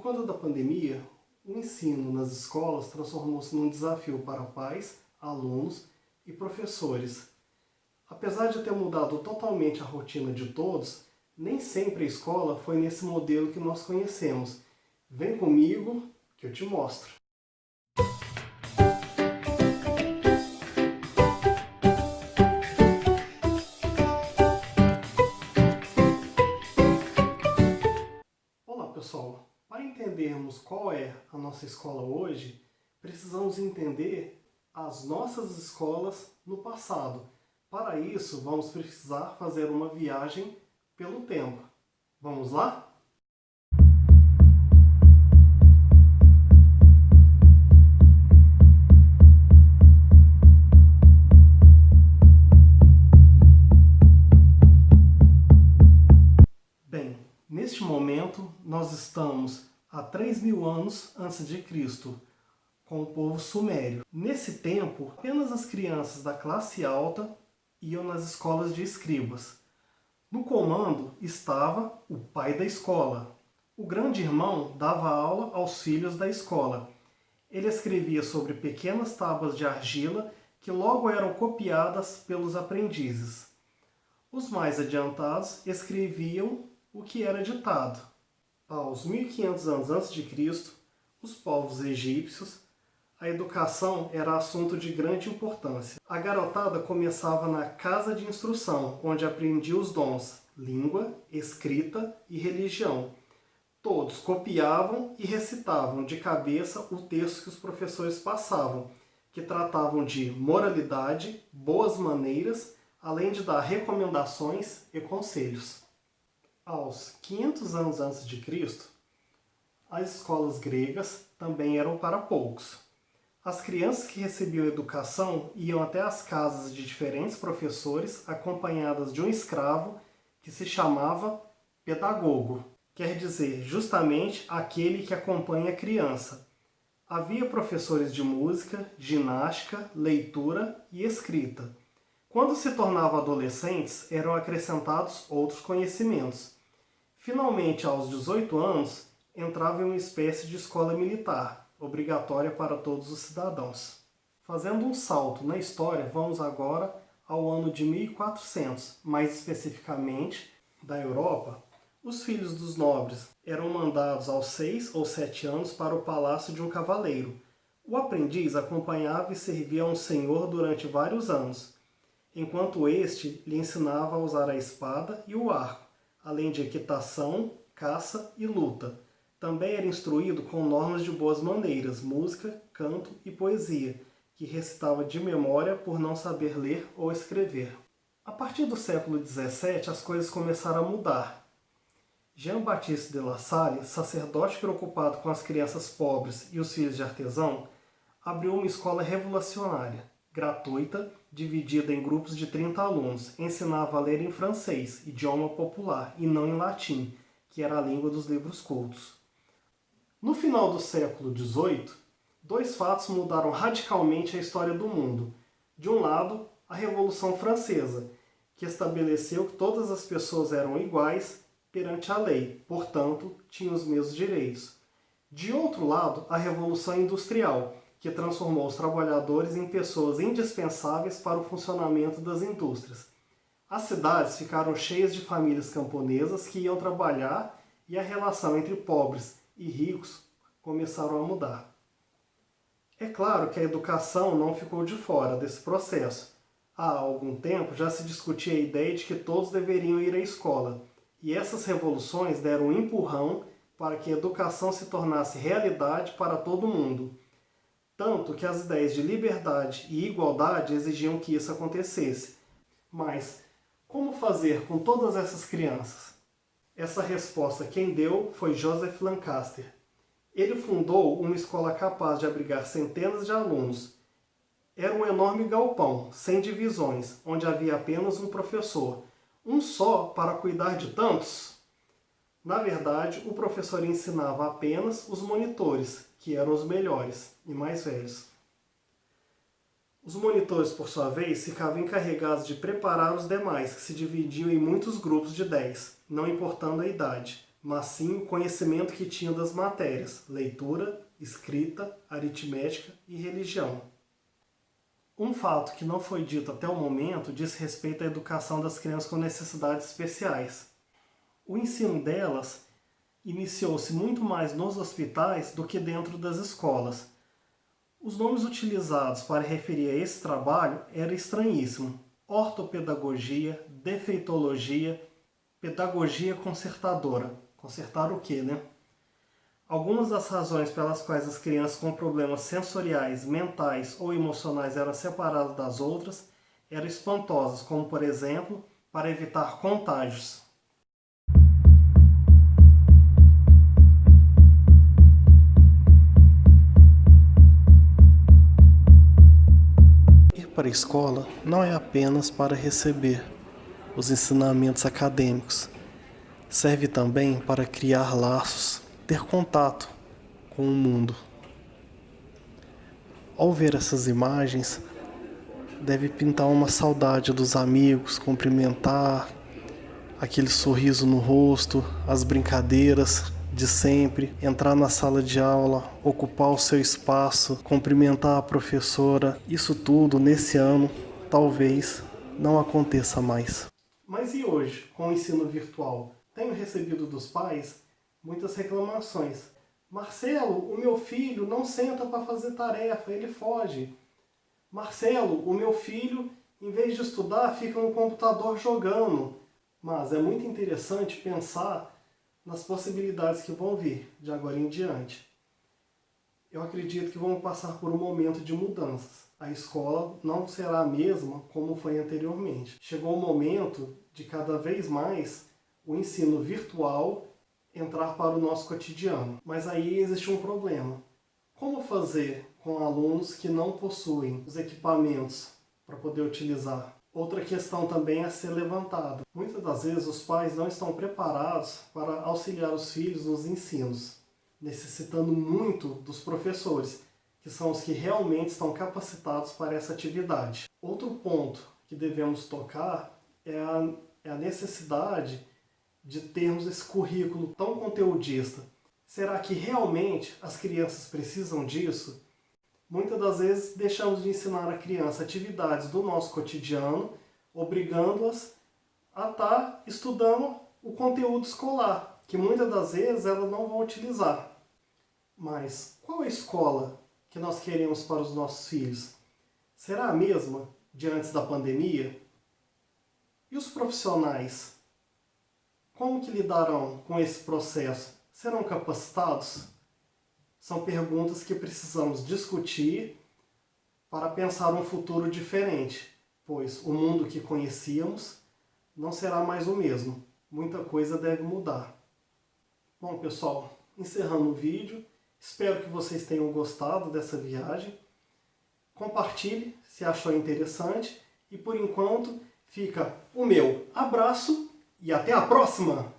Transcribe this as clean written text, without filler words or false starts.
conta da pandemia, o ensino nas escolas transformou-se num desafio para pais, alunos e professores. Apesar de ter mudado totalmente a rotina de todos, nem sempre a escola foi nesse modelo que nós conhecemos. Vem comigo que eu te mostro. Olá pessoal, para entendermos qual é a nossa escola hoje, precisamos entender as nossas escolas no passado. Para isso, vamos precisar fazer uma viagem pelo tempo. Vamos lá? Bem, neste momento nós estamos há 3.000 anos antes de Cristo, com o povo sumério. Nesse tempo, apenas as crianças da classe alta iam nas escolas de escribas. No comando estava o pai da escola. O grande irmão dava aula aos filhos da escola. Ele escrevia sobre pequenas tábuas de argila que logo eram copiadas pelos aprendizes. Os mais adiantados escreviam o que era ditado. Aos 1500 anos antes de Cristo, os povos egípcios, a educação era assunto de grande importância. A garotada começava na casa de instrução, onde aprendia os dons, língua, escrita e religião. Todos copiavam e recitavam de cabeça o texto que os professores passavam, que tratavam de moralidade, boas maneiras, além de dar recomendações e conselhos. Aos 500 anos antes de Cristo, as escolas gregas também eram para poucos. As crianças que recebiam educação iam até as casas de diferentes professores, acompanhadas de um escravo que se chamava pedagogo, quer dizer, justamente aquele que acompanha a criança. Havia professores de música, ginástica, leitura e escrita. Quando se tornavam adolescentes, eram acrescentados outros conhecimentos. Finalmente, aos 18 anos, entrava em uma espécie de escola militar, obrigatória para todos os cidadãos. Fazendo um salto na história, vamos agora ao ano de 1400, mais especificamente da Europa. Os filhos dos nobres eram mandados aos 6 ou 7 anos para o palácio de um cavaleiro. O aprendiz acompanhava e servia a um senhor durante vários anos, enquanto este lhe ensinava a usar a espada e o arco, além de equitação, caça e luta. Também era instruído com normas de boas maneiras, música, canto e poesia, que recitava de memória por não saber ler ou escrever. A partir do século XVII, as coisas começaram a mudar. Jean-Baptiste de La Salle, sacerdote preocupado com as crianças pobres e os filhos de artesão, abriu uma escola revolucionária, gratuita, dividida em grupos de 30 alunos. Ensinava a ler em francês, idioma popular, e não em latim, que era a língua dos livros cultos. No final do século XVIII, dois fatos mudaram radicalmente a história do mundo. De um lado, a Revolução Francesa, que estabeleceu que todas as pessoas eram iguais perante a lei, portanto, tinham os mesmos direitos. De outro lado, a Revolução Industrial, que transformou os trabalhadores em pessoas indispensáveis para o funcionamento das indústrias. As cidades ficaram cheias de famílias camponesas que iam trabalhar e a relação entre pobres e ricos começaram a mudar. É claro que a educação não ficou de fora desse processo. Há algum tempo já se discutia a ideia de que todos deveriam ir à escola, e essas revoluções deram um empurrão para que a educação se tornasse realidade para todo mundo. Tanto que as ideias de liberdade e igualdade exigiam que isso acontecesse. Mas como fazer com todas essas crianças? Essa resposta quem deu foi Joseph Lancaster. Ele fundou uma escola capaz de abrigar centenas de alunos. Era um enorme galpão, sem divisões, onde havia apenas um professor. Um só para cuidar de tantos? Na verdade, o professor ensinava apenas os monitores, que eram os melhores e mais velhos. Os monitores, por sua vez, ficavam encarregados de preparar os demais, que se dividiam em muitos grupos de 10, não importando a idade. mas sim o conhecimento que tinham das matérias, leitura, escrita, aritmética e religião. Um fato que não foi dito até o momento diz respeito à educação das crianças com necessidades especiais. O ensino delas iniciou-se muito mais nos hospitais do que dentro das escolas. Os nomes utilizados para referir a esse trabalho eram estranhíssimos: ortopedagogia, defeitologia, pedagogia consertadora. Consertar o quê, né? Algumas das razões pelas quais as crianças com problemas sensoriais, mentais ou emocionais eram separadas das outras eram espantosas, como, por exemplo, para evitar contágios. Ir para a escola não é apenas para receber os ensinamentos acadêmicos. Serve também para criar laços, ter contato com o mundo. Ao ver essas imagens, deve pintar uma saudade dos amigos, cumprimentar, aquele sorriso no rosto, as brincadeiras de sempre, entrar na sala de aula, ocupar o seu espaço, cumprimentar a professora. Isso tudo, nesse ano, talvez não aconteça mais. Mas e hoje, com o ensino virtual? Tenho recebido dos pais muitas reclamações. Marcelo, o meu filho não senta para fazer tarefa, ele foge. Marcelo, o meu filho, em vez de estudar, fica no computador jogando. Mas é muito interessante pensar nas possibilidades que vão vir de agora em diante. Eu acredito que vamos passar por um momento de mudanças. A escola não será a mesma como foi anteriormente. Chegou o momento de cada vez mais o ensino virtual entrar para o nosso cotidiano. Mas aí existe um problema. Como fazer com alunos que não possuem os equipamentos para poder utilizar? Outra questão também a ser levantada. Muitas das vezes os pais não estão preparados para auxiliar os filhos nos ensinos, necessitando muito dos professores, que são os que realmente estão capacitados para essa atividade. Outro ponto que devemos tocar é a necessidade de termos esse currículo tão conteudista. Será que realmente as crianças precisam disso? Muitas das vezes deixamos de ensinar a criança atividades do nosso cotidiano, obrigando-as a estar estudando o conteúdo escolar, que muitas das vezes elas não vão utilizar. Mas qual a escola que nós queremos para os nossos filhos? Será a mesma de antes da pandemia? E os profissionais? Como que lidarão com esse processo? Serão capacitados? São perguntas que precisamos discutir para pensar um futuro diferente, pois o mundo que conhecíamos não será mais o mesmo. Muita coisa deve mudar. Bom, pessoal, encerrando o vídeo, espero que vocês tenham gostado dessa viagem. Compartilhe se achou interessante e, por enquanto, fica o meu abraço e até a próxima!